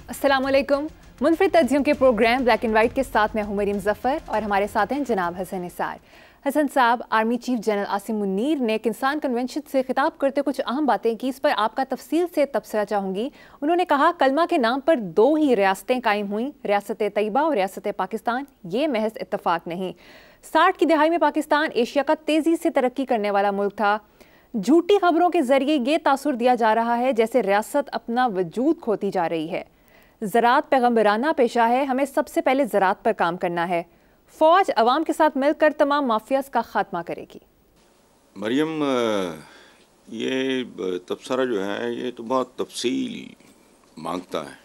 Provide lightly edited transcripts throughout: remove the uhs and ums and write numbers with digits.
अस्सलामुअलैकुम। मुनफरिद तज्जियों के programme black and white के साथ मैं हूं मरीम ज़फ़र और हमारे साथ हैं जनाब हसन निसार। हसन साहब, army chief general Asim Munir ने किसान कन्वेंशन से खिताब करते कुछ अहम बातें की, इस पर आपका तफसील से तबसरा चाहूँगी। उन्होंने कहा कलमा के नाम पर दो ही रियासतें कायम हुई, रियासत तैयबा और रियासत पाकिस्तान। ये महज इत्तफाक नहीं। 60 की दहाई में पाकिस्तान एशिया का तेज़ी से तरक्की करने वाला मुल्क था। झूठी खबरों के जरिए ये तासुर दिया जा रहा है जैसे रियासत अपना वजूद खोती जा रही है। ज़राअत पैगम्बराना पेशा है, हमें सबसे पहले ज़राअत पर काम करना है। फ़ौज अवाम के साथ मिलकर तमाम माफियाज का खात्मा करेगी। मरियम, ये तबसरा जो है ये तो बहुत तफसील मांगता है,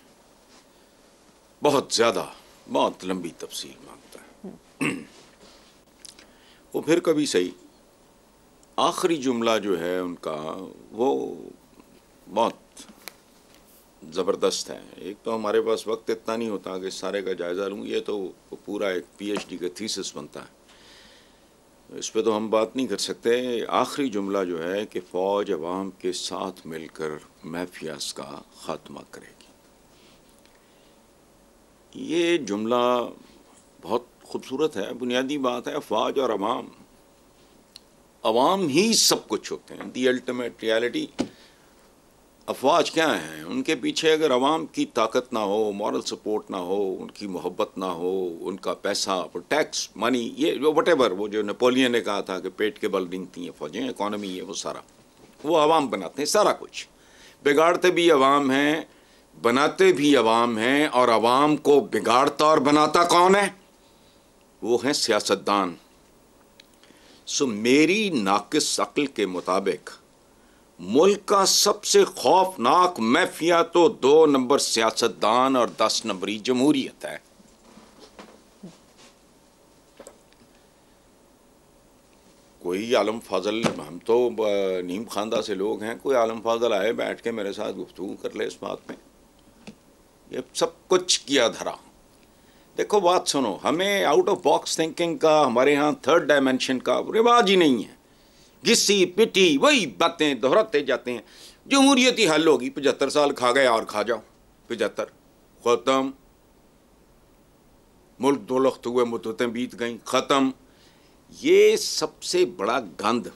बहुत ज़्यादा, बहुत लंबी तफसील मांगता है। वो फिर कभी सही, आखिरी जुमला जो है उनका वो बहुत ज़बरदस्त है। एक तो हमारे पास वक्त इतना नहीं होता कि सारे का जायज़ा लूँ, ये तो पूरा एक PhD का थीसिस बनता है, इस पे तो हम बात नहीं कर सकते। आखिरी जुमला जो है कि फ़ौज अवाम के साथ मिलकर माफियाज का ख़ात्मा करेगी, ये जुमला बहुत खूबसूरत है। बुनियादी बात है, फ़ौज और अवाम ही सब कुछ होते हैं, दी अल्टीमेट रियलिटी। अफवाज क्या हैं, उनके पीछे अगर अवाम की ताकत ना हो, मॉरल सपोर्ट ना हो, उनकी मोहब्बत ना हो, उनका पैसा, टैक्स, मनी, ये वटेवर, वो जो नेपोलियन ने कहा था कि पेट के बल रेंगती हैं फौजें, इकॉनमी है वो सारा, वो अवाम बनाते हैं सारा कुछ। बिगाड़ते भी अवाम हैं, बनाते भी अवाम हैं, और अवाम को बिगाड़ता और बनाता कौन है? वो हैं सियासतदान। सो मेरी नाकिस अक्ल के मुताबिक मुल्क का सबसे खौफनाक माफिया तो 2 नंबर सियासतदान और 10 नंबरी जमहूरियत है। कोई आलम फाजल, हम तो नीम खानदा से लोग हैं, कोई आलम फाजल आए बैठ के मेरे साथ गुफ्तगू कर ले इस बात में, ये सब कुछ किया धरा। देखो बात सुनो, हमें आउट ऑफ बॉक्स थिंकिंग का, हमारे यहाँ थर्ड डायमेंशन का रिवाज ही नहीं है। घिसी पिटी वही बातें दोहराते जाते हैं। जमहूरियत ही हल होगी, 75 साल खा गए और खा जाओ, 75 खत्म, मुल्क दो लख्त हुए, मुद्दतें बीत गई, खत्म। ये सबसे बड़ा गंद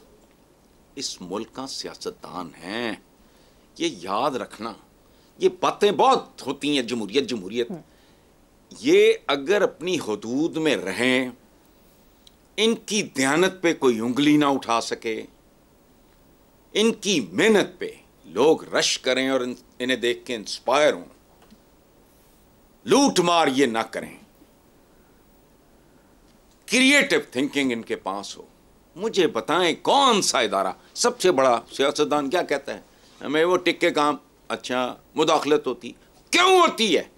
इस मुल्क का सियासतदान है, ये याद रखना। ये बातें बहुत होती हैं, जमहूरियत जमहूरियत, ये अगर अपनी हदूद में रहें, इनकी दयानत पे कोई उंगली ना उठा सके, इनकी मेहनत पे लोग रश करें और इन्हें देख के इंस्पायर हों, लूट मार ये ना करें, क्रिएटिव थिंकिंग इनके पास हो। मुझे बताएं कौन सा इदारा सबसे बड़ा सियासतदान क्या कहता है? हमें वो टिक्के काम, अच्छा मुदाखलत होती, क्यों होती है?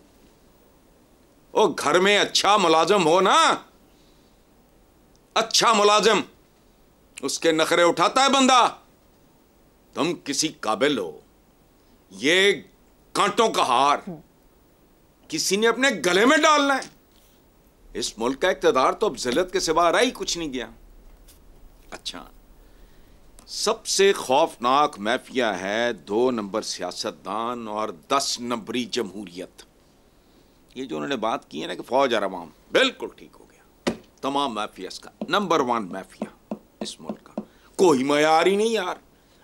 वो घर में अच्छा मुलाजिम हो ना, अच्छा मुलाजिम, उसके नखरे उठाता है बंदा। तुम किसी काबिल हो, ये कांटों का हार किसी ने अपने गले में डालना है। इस मुल्क का इक़्तिदार तो अब जिल्लत के सिवा रहा ही कुछ नहीं गया। अच्छा, सबसे खौफनाक माफिया है 2 नंबर सियासतदान और 10 नंबरी जमहूरियत। ये जो उन्होंने बात की है ना कि फौज और अवाम, बिल्कुल ठीक हो गया। तमाम माफियाज का नंबर 1 माफिया इस मुल्क का, कोई मयार ही नहीं यार।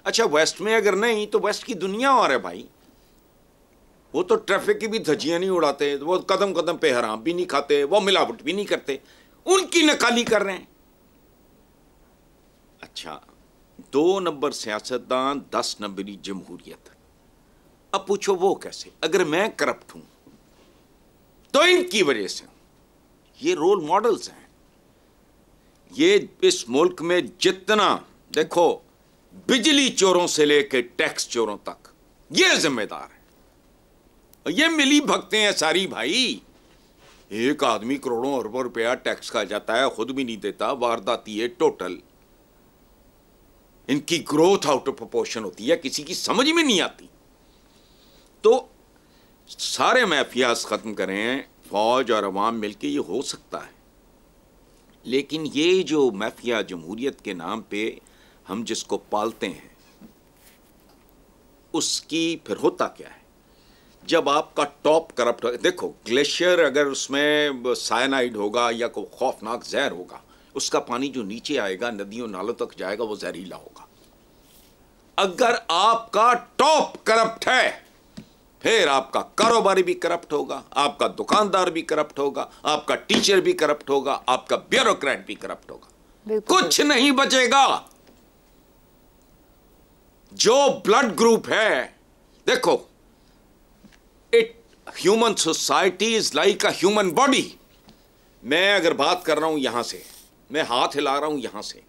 अच्छा, वेस्ट में अगर नहीं तो वेस्ट की दुनिया और है भाई, वो तो ट्रैफिक की भी धज्जियां नहीं उड़ाते, वो कदम कदम पे हराम भी नहीं खाते, वो मिलावट भी नहीं करते, उनकी नकाली कर रहे हैं। अच्छा, 2 नंबर सियासतदान, 10 नंबरी जमहूरियत। अब पूछो वो कैसे? अगर मैं करप्ट हूं तो इनकी वजह से। ये रोल मॉडल्स हैं। ये इस मुल्क में जितना देखो, बिजली चोरों से लेकर टैक्स चोरों तक ये जिम्मेदार है। ये मिली भगते हैं सारी भाई। एक आदमी करोड़ों अरबों रुपया टैक्स खा जाता है, खुद भी नहीं देता, वारदाती है टोटल। इनकी ग्रोथ आउट ऑफ प्रोपोर्शन होती है, किसी की समझ में नहीं आती। तो सारे माफियाज खत्म करें, फौज और अवाम मिलके, ये हो सकता है। लेकिन ये जो माफिया जमहूरियत के नाम पे हम जिसको पालते हैं, उसकी फिर होता क्या है? जब आपका टॉप करप्ट हो, देखो ग्लेशियर अगर उसमें साइनाइड होगा या कोई खौफनाक जहर होगा, उसका पानी जो नीचे आएगा नदियों नालों तक जाएगा, वो जहरीला होगा। अगर आपका टॉप करप्ट है, फिर आपका कारोबारी भी करप्ट होगा, आपका दुकानदार भी करप्ट होगा, आपका टीचर भी करप्ट होगा, आपका ब्यूरोक्रेट भी करप्ट होगा, कुछ नहीं बचेगा। जो ब्लड ग्रुप है, देखो human society is like a human body. मैं अगर बात कर रहा हूं यहां से, मैं हाथ हिला रहा हूं यहां से,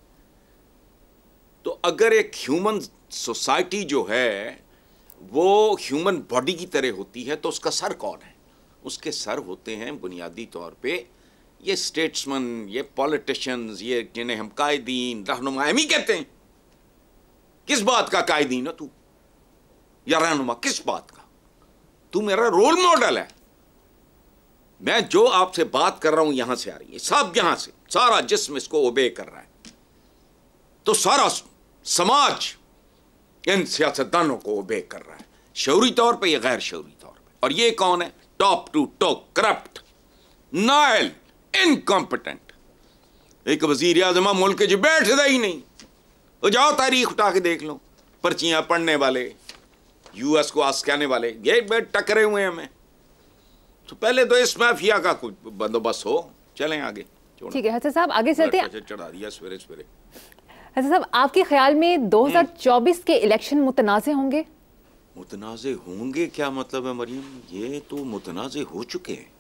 तो अगर एक ह्यूमन सोसाइटी जो है वो ह्यूमन बॉडी की तरह होती है, तो उसका सर कौन है? उसके सर होते हैं बुनियादी तौर पे ये स्टेट्समैन, ये पॉलिटिशियंस, ये जिन्हें हम कायदीन, रहनुमा हम ही कहते हैं। किस बात का कायदीन है तू या रहनुमा? किस बात का? तू मेरा रोल मॉडल है। मैं जो आपसे बात कर रहा हूं यहां से आ रही है, सब यहां से, सारा जिस्म इसको ओबे कर रहा है, तो सारा समाज इन सियासतदानों को ओबे कर रहा है, शऊरी तौर पे या गैर शऊरी तौर पे। और ये कौन है? Top to top corrupt, nil, incompetent. एक वजीर आजमा मुल्क के जो बैठता ही नहीं। तो जाओ तारीख उठा के देख लो, पर्चियां पढ़ने वाले, यूएस को आस्काने वाले, ये टकरे हुए हैं हमें। तो पहले तो इस माफिया का कुछ बंदोबस्त हो। चलें आगे। ठीक है हसन साहब, आगे चलते हैं। चढ़ा दिया सवेरे सवेरे। हसन साहब, आपके ख्याल में 2024 के इलेक्शन मुतनाज़े होंगे? मुतनाज़े होंगे क्या मतलब है मरियम? ये तो मुतनाज़े हो चुके हैं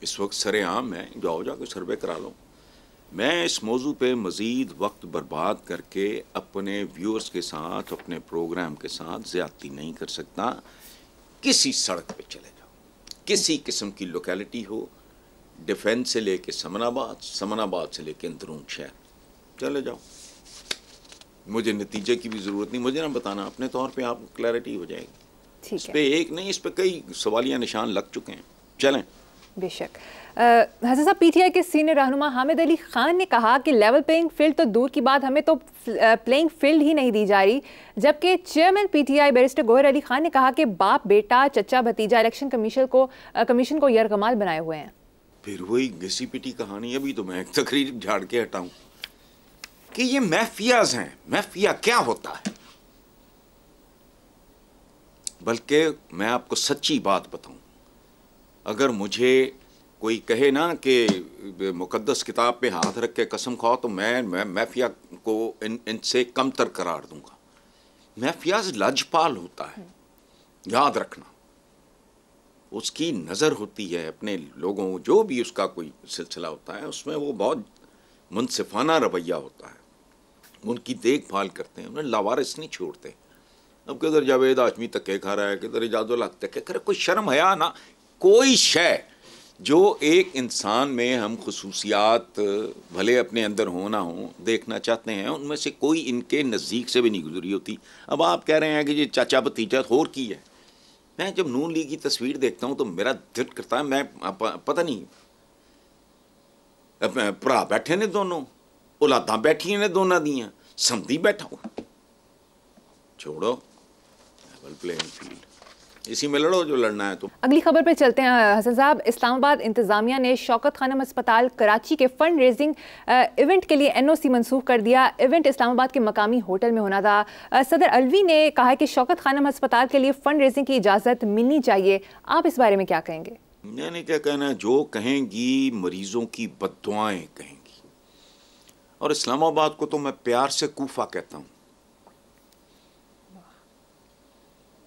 इस वक्त सरेआम है। जाओ जाके सर्वे करा लो। मैं इस मौजू पे मज़ीद वक्त बर्बाद करके अपने व्यूअर्स के साथ, अपने प्रोग्राम के साथ ज़्यादती नहीं कर सकता। किसी सड़क पे चले जाओ, किसी किस्म की लोकेलिटी हो, डिफेंस से लेके समनाबाद, समनाबाद से लेके अंदरून शहर, चले जाओ। मुझे नतीजे की भी ज़रूरत नहीं, मुझे ना बताना, अपने तौर पे आपको क्लैरिटी हो जाएगी। इस पे एक नहीं, इस पे कई सवालिया निशान लग चुके हैं। चलें। बेशक। हसन साहब, पीटीआई के सीनियर रहनुमा हामिद अली खान ने कहा कि लेवल प्लेइंग फील्ड तो दूर की बात, हमें तो प्लेइंग फील्ड ही नहीं दी जा रही। जबकि chairman PTI barrister Gohar Ali Khan ने कहा कि बाप बेटा चचा भतीजा इलेक्शन कमीशन को यरगमाल बनाए हुए हैं। फिर वही घिसी पिटी कहानी। अभी तो मैं एक तकरीर झाड़ के हटाऊं कि ये माफियाज हैं। माफिया क्या होता है? बल्कि मैं आपको सच्ची बात बताऊं, अगर मुझे कोई कहे ना कि मुकद्दस किताब पे हाथ रख के कसम खाओ, तो मैं माफिया को इनसे कमतर करार दूंगा। माफियाज लजपाल होता है, याद रखना। उसकी नज़र होती है अपने लोगों, जो भी उसका कोई सिलसिला होता है उसमें वो बहुत मुनसिफाना रवैया होता है। उनकी देखभाल करते हैं, उन्हें लावारिस नहीं छोड़ते। अब किधर जावेद हाशमी तक्के खा रहा है, किधर इजाजुल हक तक्के खा रहा है। कोई शर्म हया ना, कोई शय जो एक इंसान में हम खसूसियात भले अपने अंदर हो ना हो देखना चाहते हैं, उनमें से कोई इनके नज़दीक से भी नहीं गुजरी होती। अब आप कह रहे हैं कि ये चाचा भतीजा होर की है। मैं जब नून लीग की तस्वीर देखता हूँ तो मेरा दिल करता है, मैं पता नहीं, भरा बैठे ने दोनों, औलादा बैठी ने दोनों दियाँ, समधी बैठा हुआ। छोड़ो लेवल प्लेइंग फील्ड, इसी में लड़ो जो लड़ना है। तो अगली खबर पे चलते हैं हसन साहब। इस्लामाबाद इंतजामिया ने शौकत खानम अस्पताल कराची के फंड रेजिंग इवेंट के लिए एनओसी मंसूख कर दिया। इवेंट इस्लामाबाद के मकामी होटल में होना था। सदर अलवी ने कहा है कि शौकत खानम अस्पताल के लिए फंड रेजिंग की इजाज़त मिलनी चाहिए। आप इस बारे में क्या कहेंगे? मैंने क्या कहना है, जो कहेंगी मरीजों की बद्दुआएं कहेंगी। और इस्लामाबाद को तो मैं प्यार से कूफा कहता हूँ।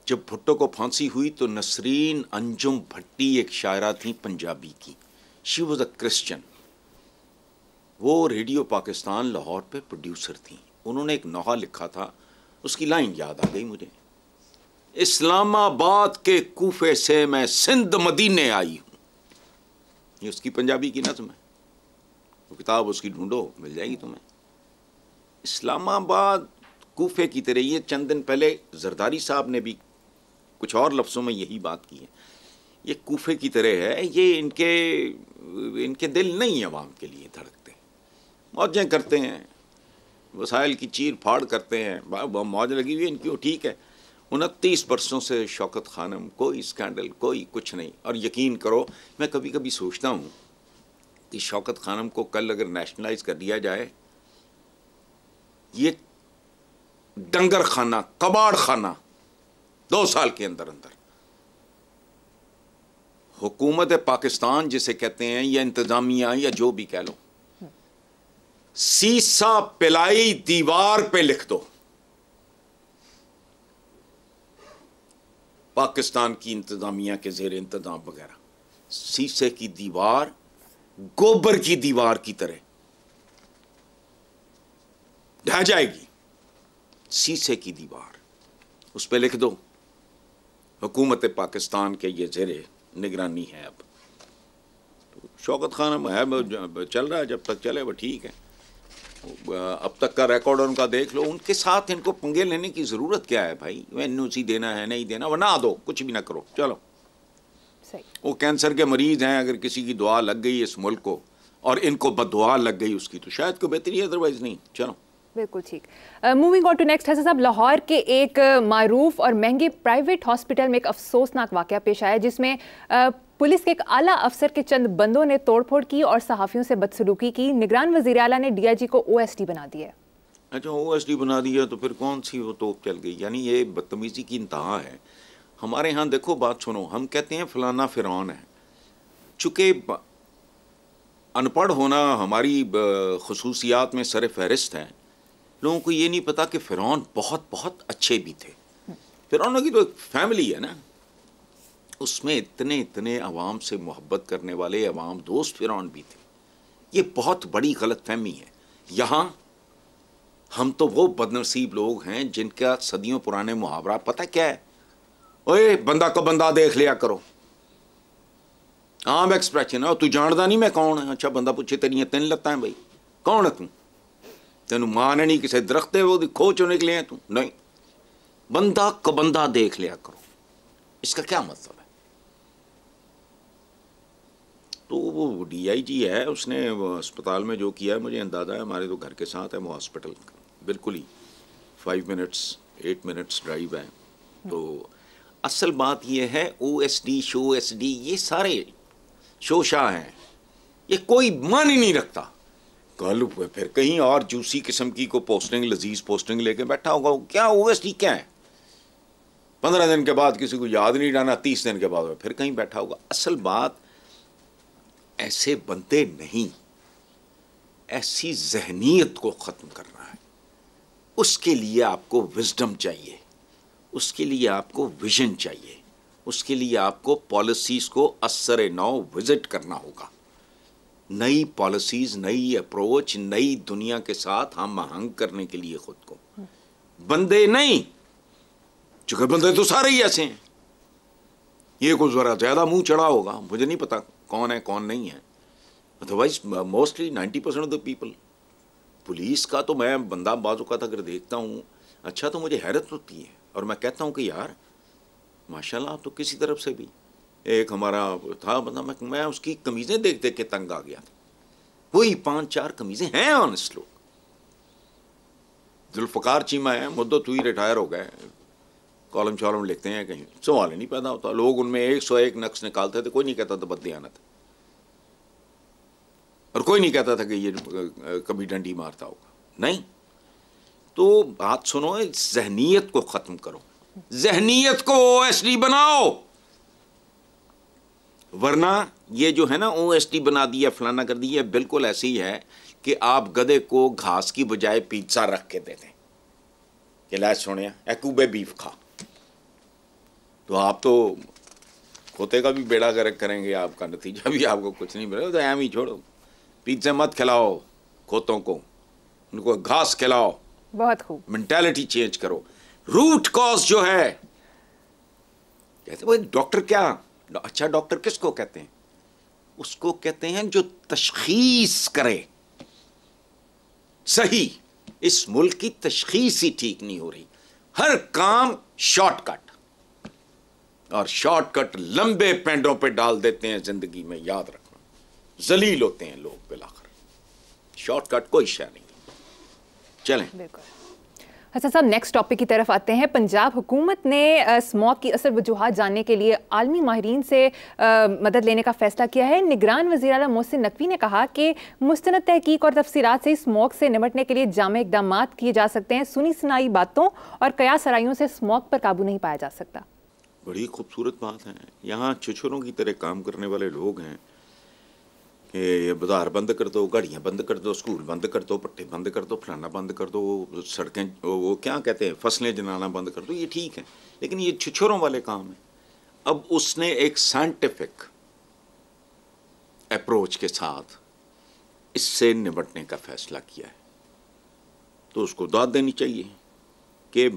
जब भुट्टो को फांसी हुई तो नसरीन अंजुम भट्टी एक शायरा थी पंजाबी की, शी वॉज अ क्रिश्चियन। वो रेडियो पाकिस्तान लाहौर पे प्रोड्यूसर थी। उन्होंने एक नोहा लिखा था, उसकी लाइन याद आ गई मुझे, इस्लामाबाद के कूफे से मैं सिंध मदीने आई हूँ। ये उसकी पंजाबी की नज़्म है। वो किताब उसकी ढूंढो, मिल जाएगी तुम्हें। इस्लामाबाद कूफे की तरह, ये चंद दिन पहले जरदारी साहब ने भी कुछ और लफ्ज़ों में यही बात की है। ये कूफे की तरह है, ये इनके दिल नहीं अवाम के लिए धड़कते। मौजें करते हैं, वसाइल की चीर फाड़ करते हैं, मौज लगी हुई है इनकी, वो ठीक है। 29 वर्षों से शौकत खानम, कोई स्कैंडल, कोई कुछ नहीं। और यकीन करो, मैं कभी कभी सोचता हूँ कि शौकत खानम को कल अगर नेशनलाइज कर दिया जाए, ये डंगर खाना, कबाड़ खाना 2 साल के अंदर अंदर हुकूमत पाकिस्तान जिसे कहते हैं, या इंतजामिया, या जो भी कह लो, सीसा पिलाई दीवार पे लिख दो, पाकिस्तान की इंतजामिया के जेर इंतजाम वगैरह, शीशे की दीवार गोबर की दीवार की तरह ढह जाएगी। शीशे की दीवार, उस पर लिख दो हुकूमत पाकिस्तान के ये जेर निगरानी है। अब तो शौकत खान है, चल रहा है, जब तक चले वो ठीक है। अब तक का रिकॉर्ड उनका देख लो, उनके साथ इनको पंगे लेने की ज़रूरत क्या है भाई? एनओसी देना है, नहीं देना, वरना दो, कुछ भी ना करो, चलो। सही। वो कैंसर के मरीज हैं, अगर किसी की दुआ लग गई इस मुल्क को और इनको बददुआ लग गई उसकी, तो शायद कोई बेहतरी है, अदरवाइज नहीं। चलो, बिल्कुल ठीक। Moving on to next. Hasan साहब, लाहौर के एक मारूफ और महंगे प्राइवेट हॉस्पिटल में एक अफसोसनाक वाकया पेश आया, जिसमें पुलिस के एक आला अफसर के चंद बंदों ने तोड़फोड़ की और सहाफ़ियों से बदसलूकी की। निगरान वज़ीर आला ने डीआईजी को ओएसडी बना दिया। अच्छा, ओएसडी बना दिया तो फिर कौन सी वो तोप चल गई? यानी ये बदतमीजी की इंतहा है। हमारे यहाँ देखो, बात सुनो, हम कहते हैं फलाना फिरौन है। चूँकि अनपढ़ होना हमारी खसूसियात में सर फहरिस्त है, लोगों को ये नहीं पता कि फ़िरौन बहुत बहुत अच्छे भी थे। फ़िरौनों की तो एक फैमिली है ना, उसमें इतने इतने अवाम से मोहब्बत करने वाले अवाम दोस्त फ़िरौन भी थे। ये बहुत बड़ी गलत फहमी है। यहाँ हम तो वो बदनसीब लोग हैं जिनका सदियों पुराने मुहावरा पता क्या है, ओए बंदा को बंदा देख लिया करो, आम एक्सप्रेशन है। तू जानदा नहीं मैं कौन है? अच्छा, बंदा पूछे तेरियां 3 लत्तां हैं भाई, कौन है तू? तेन मां ने नहीं किसी दरख्त वो खो चो निकले हैं तू? नहीं, बंदा को बंदा देख लिया करो, इसका क्या मतलब है? तो वो डीआईजी है, उसने अस्पताल में जो किया है, मुझे अंदाज़ा है, हमारे तो घर के साथ है वो हॉस्पिटल, बिल्कुल ही 5 मिनट्स 8 मिनट्स ड्राइव है। तो असल बात ये है, ओएसडी शोएसडी ये सारे शोशा हैं, ये कोई मान ही नहीं रखता। कल फिर कहीं और जूसी किस्म की को पोस्टिंग, लजीज पोस्टिंग लेके बैठा होगा। क्या ओएसडी क्या है? 15 दिन के बाद किसी को याद नहीं रहना, 30 दिन के बाद फिर कहीं बैठा होगा। असल बात, ऐसे बनते नहीं, ऐसी जहनीत को ख़त्म करना है। उसके लिए आपको विजडम चाहिए, उसके लिए आपको विजन चाहिए, उसके लिए आपको पॉलिसीज़ को असर नौ विजिट करना होगा। नई पॉलिसीज़, नई अप्रोच, नई दुनिया के साथ हम आहंग करने के लिए खुद को, बंदे नहीं, चूँकि बंदे तो सारे ही ऐसे हैं। ये कुछ ज़रा ज़्यादा मुंह चढ़ा होगा, मुझे नहीं पता कौन है कौन नहीं है, otherwise mostly 90% of the people. Police का तो मैं बंदा बाजू का अगर देखता हूँ, अच्छा तो मुझे हैरत होती है और मैं कहता हूँ कि यार माशाल्लाह, आप तो किसी तरफ से भी। एक हमारा था बंदा, मैं उसकी कमीज़ें देख देख के तंग आ गया था। वही 5-4 कमीज़ें हैं ऑनेस्ट लोग। जुल्फ़कार चीमा है, मुद्दत हुई, रिटायर हो गए, कॉलम शॉलम लिखते हैं, कहीं सवाल ही नहीं पैदा होता। लोग उनमें 101 नक्श निकालते थे, कोई नहीं कहता था बददियानत, और कोई नहीं कहता था कि ये कभी डंडी मारता होगा, नहीं। तो बात सुनो, जहनीत को ख़त्म करो, जहनीत को ओएसडी बनाओ, वरना ये जो है ना ओएसडी बना दिया, फलाना कर दिया, बिल्कुल ऐसे ही है कि आप गधे को घास की बजाय पिज्जा रख के दे दें कि ला सोने एकूबे बीफ खा, तो आप तो खोते का भी बेड़ा गर्क करेंगे, आपका नतीजा भी आपको कुछ नहीं मिलेगा। तो एम ही छोड़ो, पिज्जा मत खिलाओ खोतों को, उनको घास खिलाओ। बहुत खूब। मेंटालिटी चेंज करो। रूट कॉज जो है, कहते भाई डॉक्टर क्या, अच्छा डॉक्टर किसको कहते हैं? उसको कहते हैं जो तशखीस करे सही। इस मुल्क की तशखीस ही ठीक नहीं हो रही, हर काम शॉर्टकट, और शॉर्टकट लंबे पेंडों पे डाल देते हैं जिंदगी में, याद रखना, जलील होते हैं लोग बिलाखिर। शॉर्टकट कोई शय नहीं। चलें। बिल्कुल। अच्छा साहब, नेक्स्ट टॉपिक की तरफ आते हैं। पंजाब हुकूमत ने स्मॉग की असल वजूहात जानने के लिए आलमी माहिरीन से मदद लेने का फैसला किया है। निगरान वज़ीर आला मोहसिन नकवी ने कहा कि मुस्तनद तहकीक और तफसीलात से स्मॉग से निपटने के लिए जामे इक़दाम किए जा सकते हैं। सुनी सुनाई बातों और कयास सराइयों से स्मॉग पर काबू नहीं पाया जा सकता। बड़ी खूबसूरत बात है। यहाँ छुछुरों की तरह काम करने वाले लोग हैं कि बाजार बंद कर दो, गाड़ियाँ बंद कर दो, स्कूल बंद कर दो, पट्टे बंद कर दो, फलाना बंद कर दो, सड़कें वो क्या कहते हैं फसलें जलाना बंद कर दो। ये ठीक है, लेकिन ये छुछुरों वाले काम है। अब उसने एक साइंटिफिक अप्रोच के साथ इससे निपटने का फैसला किया है, तो उसको दाद देनी चाहिए कि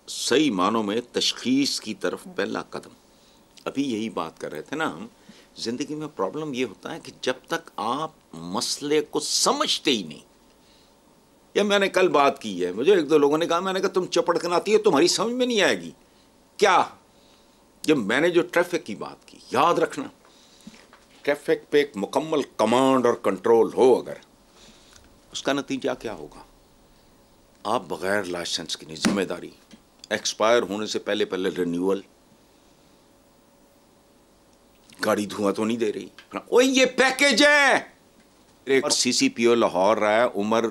सही मानों में तशखीस की तरफ पहला कदम। अभी यही बात कर रहे थे ना हम, ज़िंदगी में प्रॉब्लम ये होता है कि जब तक आप मसले को समझते ही नहीं, या मैंने कल बात की है, मुझे एक दो लोगों ने कहा, मैंने कहा तुम चपड़कन आती है, तुम्हारी समझ में नहीं आएगी क्या। जब मैंने जो ट्रैफिक की बात की, याद रखना ट्रैफिक पे एक मुकम्मल कमांड और कंट्रोल हो अगर, उसका नतीजा क्या होगा। आप बगैर लाइसेंस की नहीं, जिम्मेदारी एक्सपायर होने से पहले पहले रिन्यूअल, गाड़ी धुआं तो नहीं दे रही, ओए ये पैकेज है। एक और CCPO लाहौर रहा है, उमर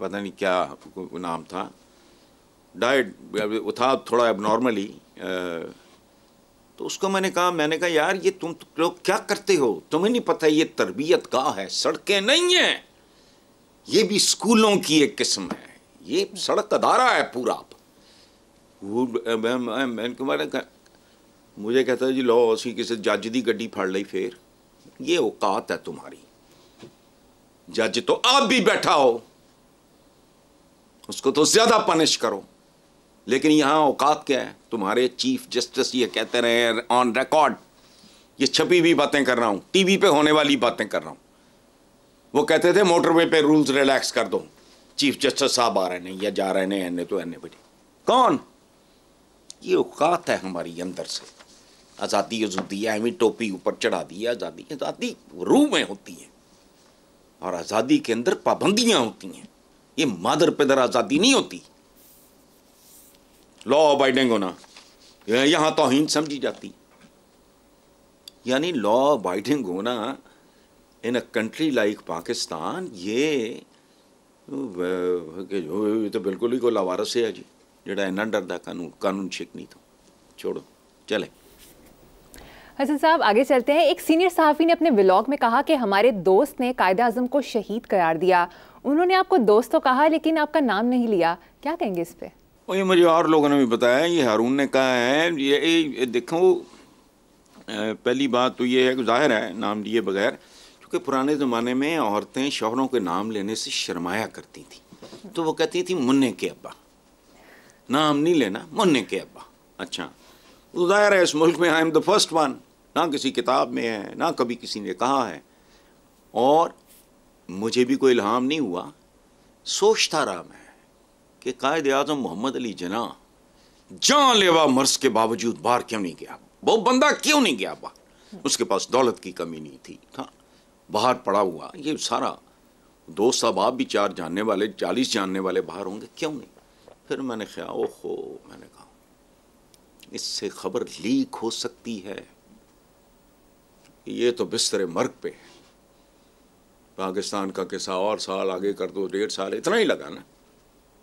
पता नहीं क्या नाम था, डाइट वो था थोड़ा एबनॉर्मली, तो उसको मैंने कहा यार ये तुम लोग क्या करते हो, तुम्हें नहीं पता ये तरबियत गाह है, सड़कें नहीं है, ये भी स्कूलों की एक किस्म है, ये सड़क अदारा है पूरा। मुझे कहता है जी लो असी किसी जज की गड्डी फड़ ली, फिर ये औकात है तुम्हारी, जज तो आप भी बैठा हो, उसको तो ज्यादा पनिश करो। लेकिन यहां औकात क्या है, तुम्हारे चीफ जस्टिस ये कहते रहे ऑन रिकॉर्ड, ये छपी हुई बातें कर रहा हूं, टीवी पे होने वाली बातें कर रहा हूं, वो कहते थे मोटरवे पे रूल्स रिलैक्स कर दो, चीफ जस्टिस साहब आ रहे हैं या जा रहे हैं, एने तो एने बेटे कौन, ये औकात है हमारी अंदर से। आज़ादी अजूदी है, हमें टोपी ऊपर चढ़ा दी है, आज़ादी आज़ादी रूह में होती है और आज़ादी के अंदर पाबंदियां होती हैं, ये मादर पिदर आज़ादी नहीं होती। लॉ अबाइडिंग होना यहां तौहीन समझी जाती, यानी लॉ अबाइडिंग होना इन अ कंट्री लाइक पाकिस्तान, ये तो बिल्कुल ही कोई लावारस है जी, जड़ा इन्ना डरदा कानून शिक नहीं। तो छोड़ो चले। हसन साहब आगे चलते हैं। एक सीनियर सहाफ़ी ने अपने व्लॉग में कहा कि हमारे दोस्त ने कायदे आज़म को शहीद करार दिया। उन्होंने आपको दोस्त तो कहा लेकिन आपका नाम नहीं लिया, क्या कहेंगे इस पे? और ये मुझे और लोगों ने भी बताया, ये हारून ने कहा है, ये देखो पहली बात तो ये है कि जाहिर है नाम लिए बगैर, क्योंकि पुराने ज़माने में औरतें शौहरों के नाम लेने से शर्माया करती थी, तो वो कहती थी मुन्ने के अब्बा, नाम नहीं लेना, मुन्ने के अब्बा। अच्छा, तो ज़ाहिर है इस मुल्क में I am the first one, ना किसी किताब में है ना कभी किसी ने कहा है, और मुझे भी कोई इल्हाम नहीं हुआ, सोचता रहा मैं कि कायदे आज़म मोहम्मद अली जिन्नाह जानलेवा मर्ज के बावजूद बाहर क्यों नहीं गया, वो बंदा क्यों नहीं गया बाहर, उसके पास दौलत की कमी नहीं थी, था बाहर पड़ा हुआ, ये सारा दोस्त साहब आप भी 4 जानने वाले 40 जानने वाले बाहर होंगे, क्यों नहीं। फिर मैंने ख्याल, ओहो, मैंने कहा इससे खबर लीक हो सकती है, ये तो बिस्तरे मर्ग पे है, पाकिस्तान का किस्सा और साल आगे कर दो, 1.5 साल इतना ही लगा ना,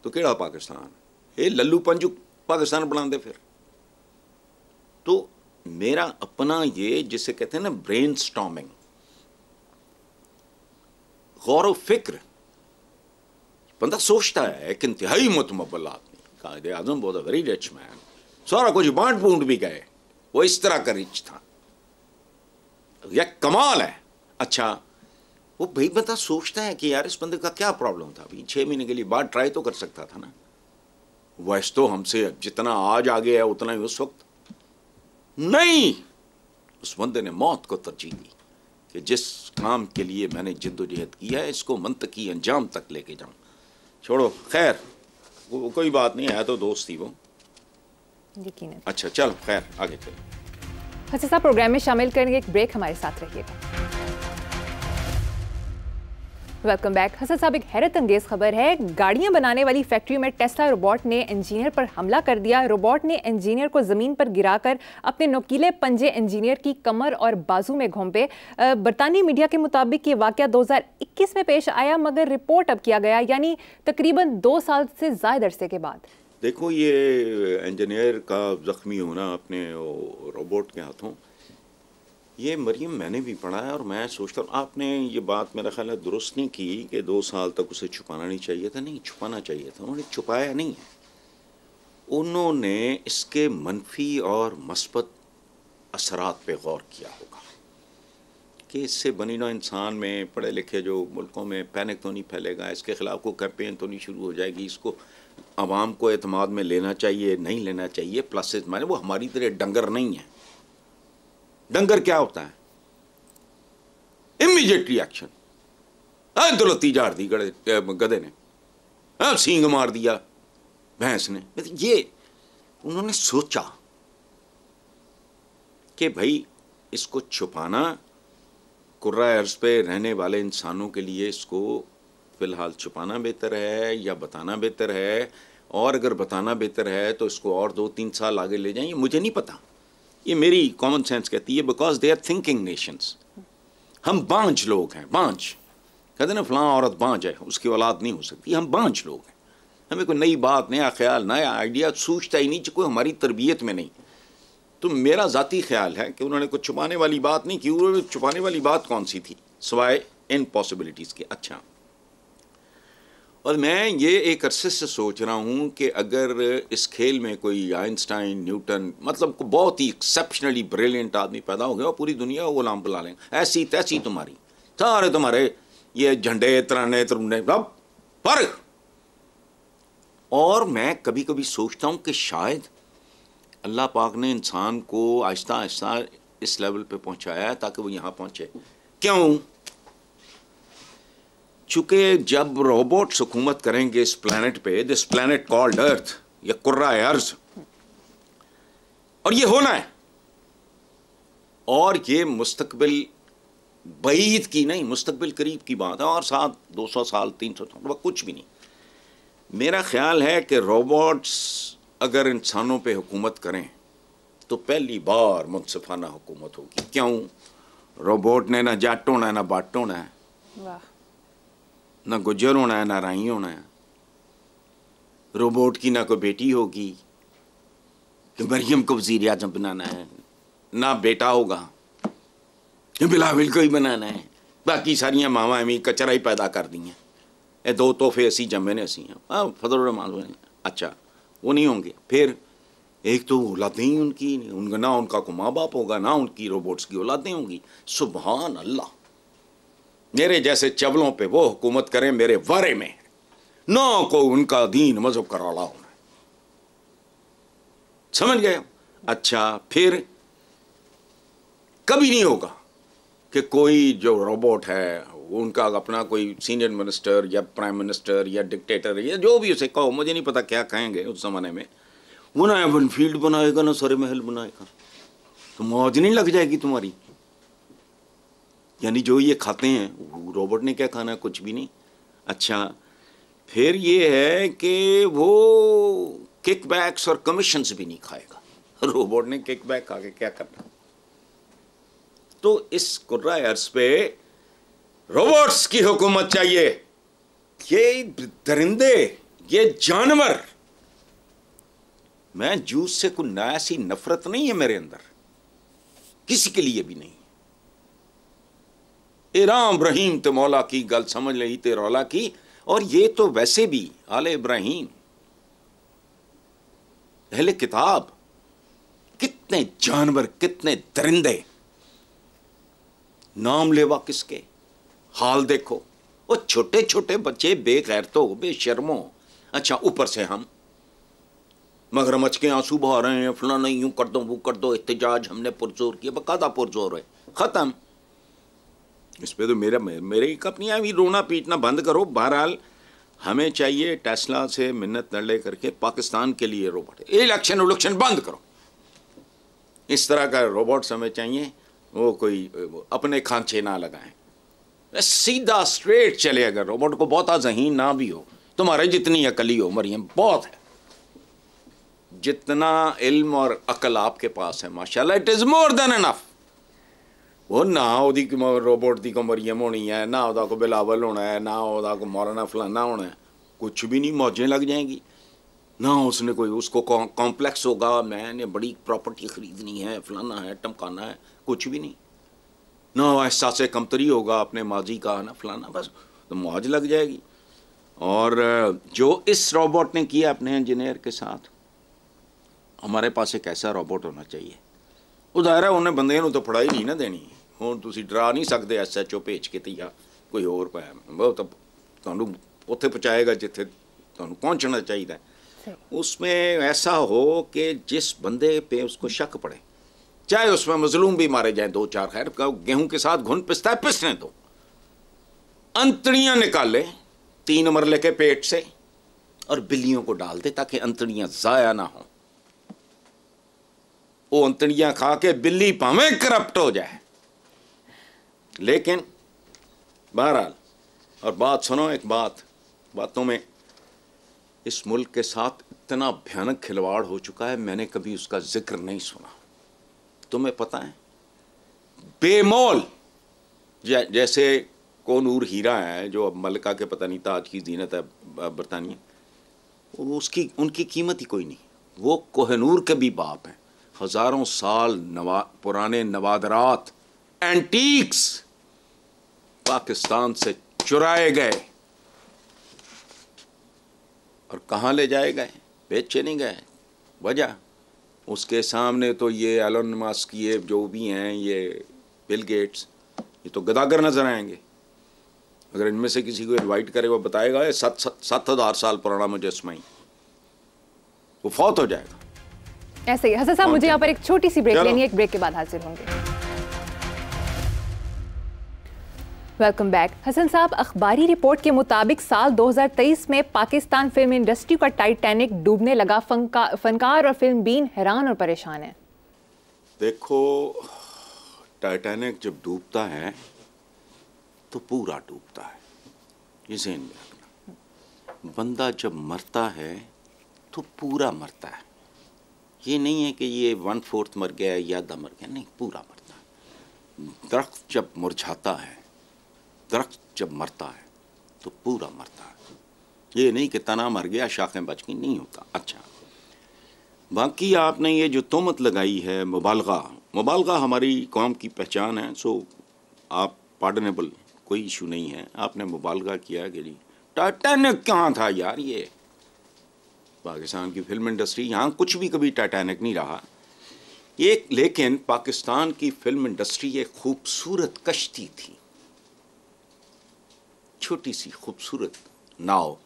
तो केड़ा पाकिस्तान, ये लल्लू पंजू पाकिस्तान बना दे फिर। तो मेरा अपना ये जिसे कहते हैं ना ब्रेन स्टॉर्मिंग, गौर फिक्र, बंदा सोचता है, एक इंतहाई मुतमब्बल आदमी, कायदे आज़म बहुत वेरी रिच मैन, सारा कुछ बांट बूंट भी गए, वो इस तरह का रिच था, यह कमाल है। अच्छा, वो भाई बंदा सोचता है कि यार इस बंदे का क्या प्रॉब्लम था, अभी 6 महीने के लिए बाद ट्राई तो कर सकता था ना, वैसे तो हमसे जितना आज आगे है उतना ही उस वक्त नहीं। उस बंदे ने मौत को तरजीह दी कि जिस काम के लिए मैंने जिद्दोजहद किया है इसको मंतकी अंजाम तक लेके जाऊं। छोड़ो, खैर कोई बात नहीं है, तो दोस्त थी वो। अच्छा चलो, खैर आगे चलो। हसन साहब प्रोग्राम में शामिल करेंगे, एक ब्रेक, हमारे साथ रहिएगा। Welcome back. हसन साहब, एक हैरत अंगेज खबर है। गाड़ियां बनाने वाली फैक्ट्री में टेस्ला रोबोट ने इंजीनियर पर हमला कर दिया। रोबोट ने इंजीनियर को जमीन पर गिराकर अपने नुकीले पंजे इंजीनियर की कमर और बाजू में घोंपे। बरतानी मीडिया के मुताबिक ये वाकया 2021 में पेश आया, मगर रिपोर्ट अब किया गया, यानी तकरीबन 2 साल से ज्यादा अरसे के बाद। देखो, ये इंजीनियर का जख्मी होना अपने रोबोट के हाथों, ये मरियम मैंने भी पढ़ा है और मैं सोचता हूँ आपने ये बात मेरा ख्याल है दुरुस्त नहीं की कि 2 साल तक उसे छुपाना नहीं चाहिए था। नहीं, छुपाना चाहिए था। उन्होंने छुपाया नहीं है, उन्होंने इसके मनफी और मस्बत असरात पे गौर किया होगा कि इससे बनी नौ इंसान में, पढ़े लिखे जो मुल्कों में पैनिक तो नहीं फैलेगा, इसके ख़िलाफ़ कोई कैंपेन तो नहीं शुरू हो जाएगी, इसको आवाम को एतमाद में लेना चाहिए, नहीं लेना चाहिए। प्लसेस माने वो हमारी तरह डंगर नहीं है। डंगर क्या होता है? Immediate reaction. दौलती झाड़ दी गधे ने, सींग मार दिया भैंस ने। ये उन्होंने सोचा कि भाई इसको छुपाना, कुर्रा अर्ज पे रहने वाले इंसानों के लिए इसको फिलहाल छुपाना बेहतर है या बताना बेहतर है, और अगर बताना बेहतर है तो इसको और 2-3 साल आगे ले जाएं। मुझे नहीं पता, ये मेरी कॉमन सेंस कहती है, because they are thinking nations. हम बांझ लोग हैं, बांझ कहते ना, फलां औरत बांझ है, उसकी औलाद नहीं हो सकती। हम बांझ लोग हैं, हमें कोई नई बात, नया ख्याल, नया आइडिया सूझता ही नहीं, कोई हमारी तरबियत में नहीं। तो मेरा ज़ाती ख्याल है कि उन्होंने कुछ छुपाने वाली बात नहीं की। उन्होंने छुपाने वाली बात कौन सी थी सिवाय इन पॉसिबिलिटीज़ के? अच्छा, और मैं ये एक अरसे से सोच रहा हूँ कि अगर इस खेल में कोई आइंस्टाइन, न्यूटन, मतलब बहुत ही एक्सेप्शनली ब्रिलियंट आदमी पैदा हो गया और पूरी दुनिया को गुलाम बुला लें, ऐसी तैसी तुम्हारी, सारे तुम्हारे ये झंडे तराने तरुने सब फर्क। और मैं कभी कभी सोचता हूँ कि शायद अल्लाह पाक ने इंसान को आहिस्ता आहिस्ता इस लेवल पे पहुँचाया है ताकि वो यहाँ पहुँचे। क्यों? चूँकि जब रोबोट्स हुकूमत करेंगे इस प्लैनेट पे, दिस प्लैनेट कॉल्ड अर्थ या कुर्रा अर्ज, और ये होना है, और ये मुस्तकबिल बईद की नहीं, मुस्तकबिल करीब की बात है, और 200 साल 300 साल वह कुछ भी नहीं। मेरा ख्याल है कि रोबोट्स अगर इंसानों पे हुकूमत करें तो पहली बार मुनसिफाना हुकूमत होगी। क्यों? रोबोट ने ना जट होना, ना बट होना है, ना गुजर होना है, ना राई होना है। रोबोट की ना कोई बेटी होगी कि मरियम को वज़ीर आज़म बनाना है, ना बेटा होगा कि बिलावल को ही बनाना है। बाकी सारियाँ मावा एवं कचरा ही पैदा कर दी हैं। ये 2 तोहफे असी जमे ने असी हैं, फजल मालूम। अच्छा, वो नहीं होंगे। फिर एक तो औलादें ही उनकी, उनका ना उनका को माँ बाप होगा, ना उनकी रोबोट्स की औलादें होंगी। सुभान अल्लाह, मेरे जैसे चवलों पे वो हुकूमत करें मेरे वारे में, ना को उनका दीन मजहब का रौला होना। समझ गए? अच्छा, फिर कभी नहीं होगा कि कोई जो रोबोट है उनका अपना कोई सीनियर मिनिस्टर या प्राइम मिनिस्टर या डिक्टेटर या जो भी उसे कहो, मुझे नहीं पता क्या कहेंगे उस जमाने में, वो ना वन फील्ड बनाएगा ना सारे महल बनाएगा, तो मौज नहीं लग जाएगी तुम्हारी। यानी जो ये खाते हैं, रोबोट ने क्या खाना है? कुछ भी नहीं। अच्छा, फिर ये है कि वो किकबैक्स और कमीशंस भी नहीं खाएगा। रोबोट ने किकबैक खा के क्या करना? तो इस कुर्रा अर्ज पे रोबोट्स की हुकूमत चाहिए। ये दरिंदे, ये जानवर, मैं जूस से कोई ऐसी नफरत नहीं है मेरे अंदर, किसी के लिए भी नहीं। इराम रहीम ते मौला की गल समझ ली ते रौला की। और ये तो वैसे भी आले इब्राहिम, पहले किताब, कितने जानवर, कितने दरिंदे, नाम लेवा किसके, हाल देखो। वो छोटे छोटे बच्चे बेगैरतो, बेशर्मो। अच्छा, ऊपर से हम मगरमच्छ के आंसू बहा रहे हैं, फलाना यूं कर दो, वो कर दो, एहतजाज हमने पुरजोर किया, बकायदा पुरजोर है, खत्म। इस पे तो मेरे अपनी अभी रोना पीटना बंद करो। बहरहाल हमें चाहिए टेस्ला से मिन्नत न ले करके पाकिस्तान के लिए रोबोट। इलेक्शन उलेक्शन बंद करो, इस तरह का रोबोट्स हमें चाहिए। वो कोई अपने खांचे ना लगाएं। सीधा स्ट्रेट चले, अगर रोबोट को बहुता ज़हीन ना भी हो, तुम्हारे जितनी अकली हो मरियम, बहुत है। जितना इल्म और अकल आपके पास है माशाल्लाह, it is more than enough. वो ना ओदी रोबोट दी को मरियम होनी है, ना ओदा को बिलावल होना है, ना ओदा को मौलाना फलाना होना है, कुछ भी नहीं। मौजें लग जाएंगी ना, उसने कोई उसको कॉम्प्लेक्स होगा, मैंने बड़ी प्रॉपर्टी ख़रीदनी है, फलाना है, टमकाना है, कुछ भी नहीं। ना एहसास कमतरी होगा अपने माजी का, ना फलाना, बस तो मौज लग जाएगी। और जो इस रोबोट ने किया अपने इंजीनियर के साथ, हमारे पास एक ऐसा रोबोट होना चाहिए। वो दायरा उन्हें बंदे नूं तो पढ़ाई नहीं ना देनी, हुण तुसीं डरा नहीं सकते SHO भेज के ते या कोई होर पाया, वो तो तुहानूं उत्थे पहुँचाएगा जिथे तुहानूं पहुँचना चाहिए। उसमें ऐसा हो कि जिस बंदे पे उसको शक पड़े, चाहे उसमें मजलूम भी मारे जाए 2-4, खैर गेहूं के साथ घुन पिसता है, पिसने दो। अंतड़ियां निकाले 3 मरले के पेट से और बिल्लियों को डाल दे ताकि अंतड़ियां जाया ना हो। वो अंतड़ियां खा के बिल्ली भावें करप्ट हो जाए, लेकिन बहरहाल। और बात सुनो, एक बातों में इस मुल्क के साथ इतना भयानक खिलवाड़ हो चुका है, मैंने कभी उसका जिक्र नहीं सुना। तुम्हें पता है, बेमोल जैसे कोनूर हीरा है जो अब मलिका के पता नहीं ताज की जीनत है बरतानिया, उसकी उनकी कीमत ही कोई नहीं। वो कोहनूर के भी बाप हैं। हज़ारों साल पुराने नवादरात, एंटीक्स पाकिस्तान से चुराए गए और कहाँ ले जाए गए? बेचे नहीं गए। वजह उसके सामने तो ये एलन मस्क, ये जो भी हैं, ये बिल गेट्स, ये तो गदागर नजर आएंगे। अगर इनमें से किसी को इनवाइट करे, वो बताएगा ये 7,000 साल पुराना मुजस्मा ही, वो फौत हो जाएगा। ऐसे ही हसन साहब, मुझे यहाँ पर एक छोटी सी ब्रेक लेनी है, एक ब्रेक के बाद हाजिर होंगे। Welcome back. हसन साहब, अखबारी रिपोर्ट के मुताबिक साल 2023 में पाकिस्तान फिल्म इंडस्ट्री का टाइटैनिक डूबने लगा। फनकार और फिल्म बीन हैरान और परेशान है। देखो, टाइटैनिक जब डूबता है तो पूरा डूबता है, ये ज़हन में रखना। बंदा जब मरता है तो पूरा मरता है। ये नहीं है कि ये 1/4 मर गया या आधा मर गया, नहीं, पूरा मरता है। दरख्त जब मुरझाता है, दरख्त जब मरता है तो पूरा मरता है। ये नहीं कि तना मर गया शाखें बच गई, नहीं होता। अच्छा, बाकी आपने ये जो तोहमत लगाई है, मुबालगा हमारी कौम की पहचान है, सो आप पार्डनेबल, कोई इशू नहीं है। आपने मुबालगा किया कि जी टाइटैनिक कहाँ था यार, ये पाकिस्तान की फिल्म इंडस्ट्री, यहाँ कुछ भी कभी टाइटैनिक नहीं रहा ये। लेकिन पाकिस्तान की फिल्म इंडस्ट्री एक खूबसूरत कश्ती थी, छोटी सी खूबसूरत नाव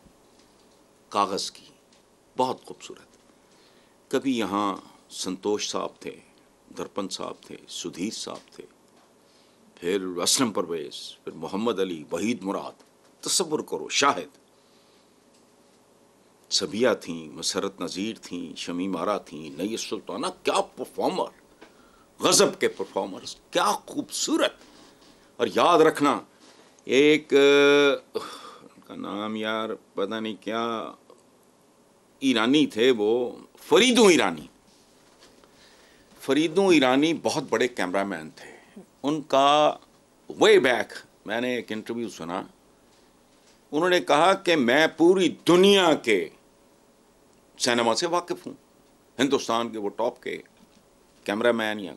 कागज़ की, बहुत खूबसूरत। कभी यहाँ संतोष साहब थे, दर्पण साहब थे, सुधीर साहब थे, फिर असलम परवेज़, फिर मोहम्मद अली, वहीद मुराद, तसव्वुर करो, शाहिद, सबिया थी, मसरत नज़ीर थी, शमीम आरा थी, नई सुल्ताना। क्या परफॉर्मर, गज़ब के परफॉर्मर्स, क्या खूबसूरत। और याद रखना, एक उनका नाम यार पता नहीं क्या, ईरानी थे वो, फरीदों ईरानी बहुत बड़े कैमरामैन थे। उनका वे बैक मैंने एक इंटरव्यू सुना, उन्होंने कहा कि मैं पूरी दुनिया के सिनेमा से वाकिफ़ हूँ, हिंदुस्तान के वो टॉप के कैमरामैन या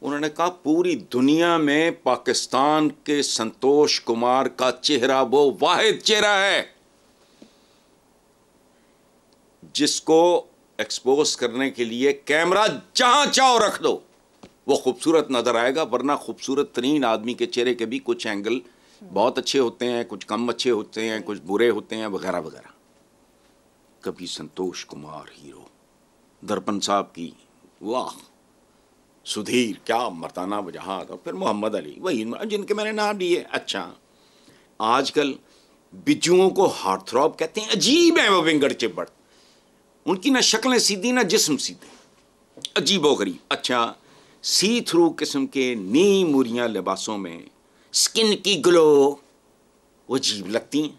उन्होंने कहा पूरी दुनिया में पाकिस्तान के संतोष कुमार का चेहरा वो वाहिद चेहरा है जिसको एक्सपोज करने के लिए कैमरा जहां चाहो रख दो वो खूबसूरत नजर आएगा। वरना खूबसूरत तरीन आदमी के चेहरे के भी कुछ एंगल बहुत अच्छे होते हैं, कुछ कम अच्छे होते हैं, कुछ बुरे होते हैं, वगैरह वगैरह। कभी संतोष कुमार हीरो, दर्पण साहब की वाह, सुधीर क्या मर्दाना वजाहत, और फिर मोहम्मद अली, वही जिनके मैंने नाम लिए। अच्छा, आजकल बिज्जुओं को हार्ट थ्रॉब कहते हैं, अजीब है वो विंगड़ चिब्बड़, उनकी ना शक्लें सीधी ना जिस्म सीधे, अजीबो गरीब। अच्छा, सी थ्रू किस्म के नी मुरियाँ लिबासों में स्किन की ग्लो वो अजीब लगती हैं।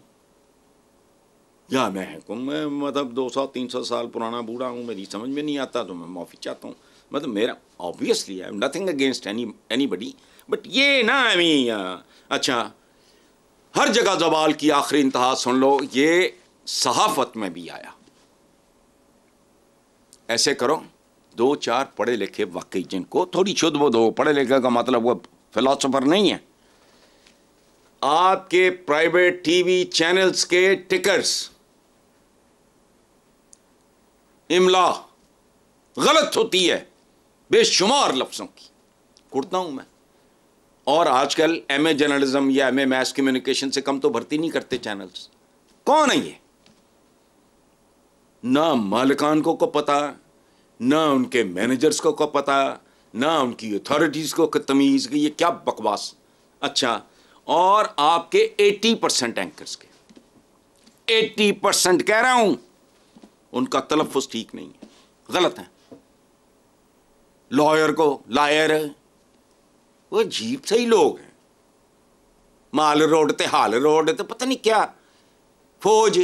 या मैं मतलब 200-300 साल पुराना बूढ़ा हूँ, मेरी समझ में नहीं आता तो मैं माफ़ी चाहता हूँ। मतलब मेरा obviously I am nothing against anybody, but ये ना अच्छा हर जगह ज़वाल की आखिरी इंतहा सुन लो, ये सहाफ़त में भी आया। ऐसे करो, 2-4 पढ़े लिखे वाकई जिनको थोड़ी शुद्ध बुद्ध हो, पढ़े लिखे का मतलब वो फिलोसोफर नहीं है, आपके प्राइवेट टीवी चैनल्स के टिकर्स इमला गलत होती है बेशुमार लफ्ज़ों की, कुड़ता हूं मैं। और आजकल एमए जर्नलिज्म या एमए मैस कम्युनिकेशन से कम तो भर्ती नहीं करते चैनल्स। कौन है ये? ना मालिकान को पता, ना उनके मैनेजर्स को पता, ना उनकी अथॉरिटीज़ को तमीज़ की ये क्या बकवास। अच्छा, और आपके 80% एंकर्स के 80% कह रहा हूं उनका तलफ़्फ़ुज़ ठीक नहीं है, गलत है। लॉयर को लायर, वो अजीब सही लोग हैं। माल रोड ते हाल रोड ते पता नहीं क्या। फौज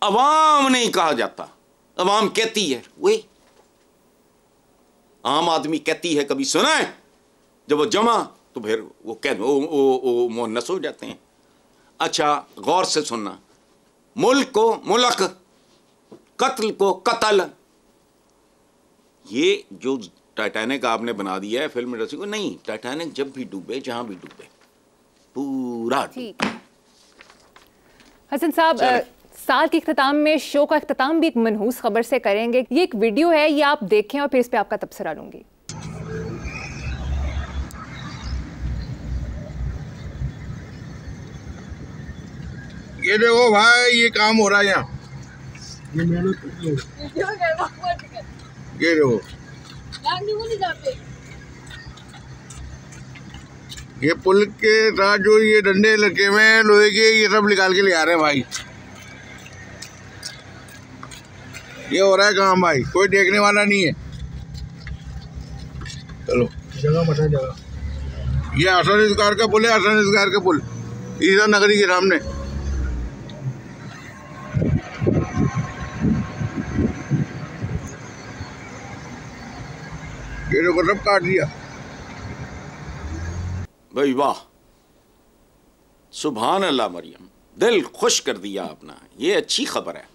अवाम नहीं कहा जाता, अवाम कहती है, वे आम आदमी कहती है, कभी सुना है? जब वो जमा तो फिर वो कह वो मुन्नस हो जाते हैं। अच्छा, गौर से सुनना, मुल्क को मुल्क, कत्ल को कत्ल। ये जो टाइटैनिक आपने बना दिया है फिल्म इंडस्ट्री को, नहीं, टाइटैनिक जब भी डूबे, जहां भी डूबे, पूरा हसन साहब, साल के इख्तिताम में शो का इख्तिताम भी एक मनहूस खबर से करेंगे। ये एक वीडियो है, ये आप देखें और फिर इस पे आपका तबसरा लूंगी। ये देखो भाई, ये काम हो रहा है यहाँ। ये देखो, ये पुल के साथ जो ये डंडे लगे हुए हैं लोहे के, ये सब निकाल के ले आ रहे हैं भाई। ये हो रहा है काम भाई, कोई देखने वाला नहीं है। चलो, जगह बता जगह। ये हसन इसगार का पुल है, हसन इसगार का पुल, ईसा नगरी के सामने। ये देखो, सब काट दिया भाई। वाह, सुभान अल्लाह मरियम, दिल खुश कर दिया अपना। ये अच्छी खबर है।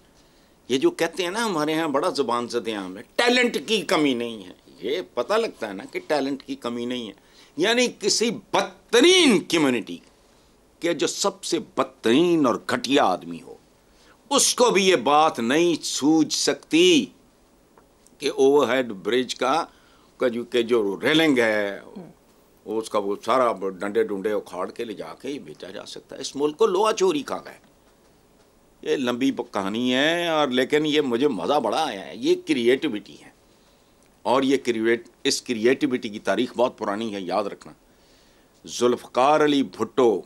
ये जो कहते हैं ना हमारे यहाँ बड़ा जुबान से ध्यान है, टैलेंट की कमी नहीं है, ये पता लगता है ना कि टैलेंट की कमी नहीं है। यानी किसी बदतरीन कम्युनिटी के जो सबसे बदतरीन और घटिया आदमी हो, उसको भी ये बात नहीं सूझ सकती कि ओवरहेड ब्रिज का जो रेलिंग है उसका वो सारा डंडे डुंडे उखाड़ के ले जाके ही बेचा जा सकता है। इस मुल्क को लोहा चोरी खा गए। ये लंबी कहानी है, और लेकिन ये मुझे मज़ा बड़ा आया है। ये क्रिएटिविटी है, और ये इस क्रिएटिविटी की तारीख बहुत पुरानी है, याद रखना। जुल्फ़कार अली भुट्टो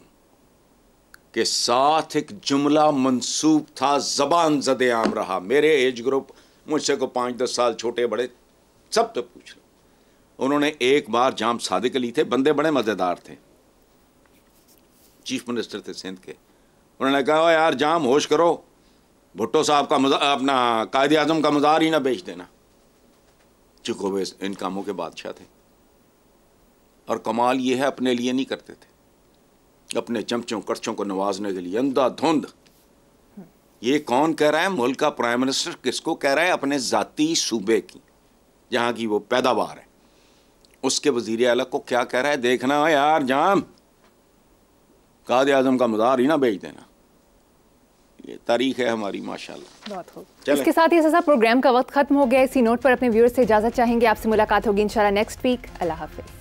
के साथ एक जुमला मंसूब था, ज़बान ज़दे आम रहा। मेरे एज ग्रुप, मुझसे को 5-10 साल छोटे बड़े सब तो पूछ लो। उन्होंने एक बार, जाम सादिक अली थे, बंदे बड़े मज़ेदार थे, चीफ मिनिस्टर थे सिंध के। उन्होंने कहा, यार जाम होश करो, भुट्टो साहब का अपना कायदे आज़म का मज़ार ही ना बेच देना। चूँकि वे इन कामों के बादशाह थे, और कमाल ये है अपने लिए नहीं करते थे, अपने चमचों कड़चों को नवाजने के लिए अंधाधुंध। ये कौन कह रहा है? मुल्क का प्राइम मिनिस्टर किसको कह रहा है? अपने ज़ाती सूबे की, जहाँ की वो पैदावार है, उसके वज़ीर आला को क्या कह रहा है? देखना यार जाम, कायदे आज़म का मज़ार ही ना बेच देना। ये तारीख है हमारी माशाल्लाह। बहुत खूब। इसके साथ ही प्रोग्राम का वक्त खत्म हो गया। इसी नोट पर अपने व्यूअर्स से इजाज़त चाहेंगे। आपसे मुलाकात होगी इंशाल्लाह नेक्स्ट वीक। अल्लाह हाफ़िज़।